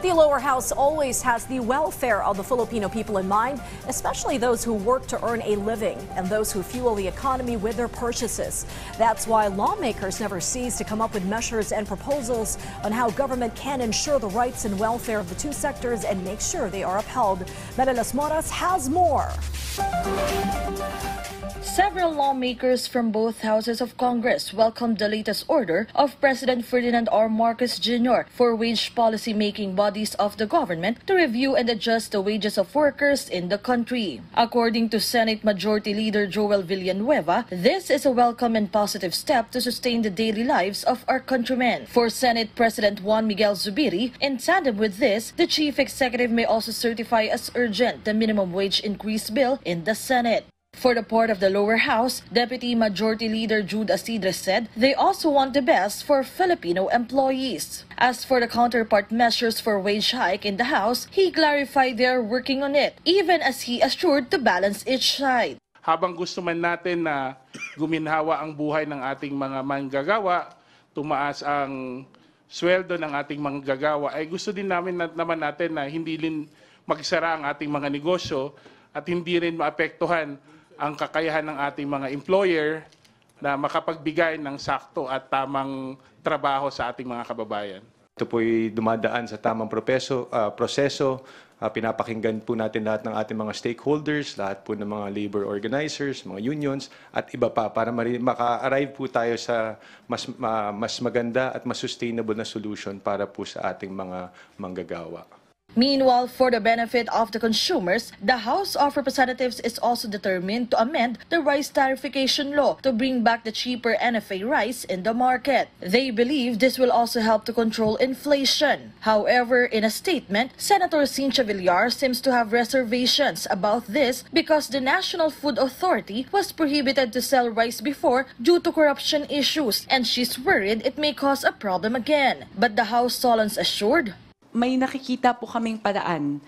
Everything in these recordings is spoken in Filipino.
The lower house always has the welfare of the Filipino people in mind, especially those who work to earn a living and those who fuel the economy with their purchases. That's why lawmakers never cease to come up with measures and proposals on how government can ensure the rights and welfare of the two sectors and make sure they are upheld. Mela Las Moras has more. Several lawmakers from both houses of Congress welcomed the latest order of President Ferdinand R. Marcos Jr. for wage policy-making bodies of the government to review and adjust the wages of workers in the country. According to Senate Majority Leader Joel Villanueva, this is a welcome and positive step to sustain the daily lives of our countrymen. For Senate President Juan Miguel Zubiri, in tandem with this, the Chief Executive may also certify as urgent the minimum wage increase bill in the Senate. For the part of the lower house, Deputy Majority Leader Jude Asidre said they also want the best for Filipino employees. As for the counterpart measures for wage hike in the House, he clarified they are working on it, even as he assured to balance each side. Habang gusto man natin na guminhawa ang buhay ng ating mga manggagawa, tumaas ang sweldo ng ating manggagawa, ay gusto din naman natin na hindi rin magsara ang ating mga negosyo at hindi rin maapektuhan ang kakayahan ng ating mga employer na makapagbigay ng sakto at tamang trabaho sa ating mga kababayan. Ito po'y dumadaan sa tamang proseso. Pinapakinggan po natin lahat ng ating mga stakeholders, lahat po ng mga labor organizers, mga unions, at iba pa para maka-arrive po tayo sa mas maganda at mas sustainable na solution para po sa ating mga manggagawa. Meanwhile, for the benefit of the consumers, the House of Representatives is also determined to amend the rice tariffication law to bring back the cheaper NFA rice in the market. They believe this will also help to control inflation. However, in a statement, Senator Cynthia Villar seems to have reservations about this because the National Food Authority was prohibited to sell rice before due to corruption issues, and she's worried it may cause a problem again. But the House Solons assured, may nakikita po kaming paraan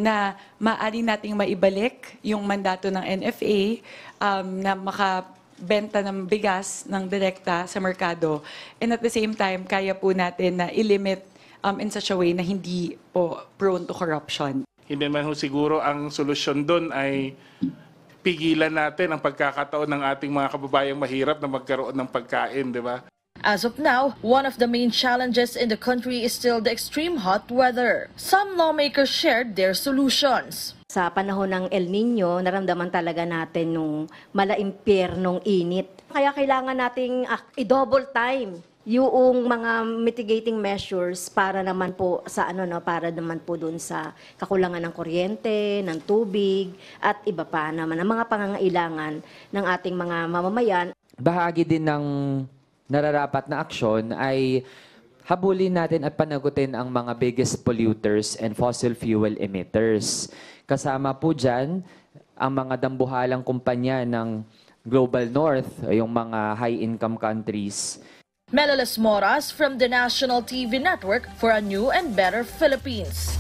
na maaari nating maibalik yung mandato ng NFA na makabenta ng bigas ng direkta sa merkado. And at the same time, kaya po natin na ilimit in such a way na hindi po prone to corruption. Hindi man siguro ang solusyon doon ay pigilan natin ang pagkakataon ng ating mga kababayang mahirap na magkaroon ng pagkain, di ba? As of now, one of the main challenges in the country is still the extreme hot weather. Some lawmakers shared their solutions. Sa panahon ng El Nino, naramdaman talaga natin nung malaimpyernong init. Kaya kailangan nating i-double time yung mga mitigating measures para naman po sa para naman po doon sa kakulangan ng kuryente, ng tubig at iba pa naman ang mga pangangailangan ng ating mga mamamayan. Bahagi din ng nararapat na aksyon ay habulin natin at panagutin ang mga biggest polluters and fossil fuel emitters. Kasama po dyan ang mga dambuhalang kumpanya ng Global North, yung mga high-income countries. Mela Las Moras from the National TV Network for a new and better Philippines.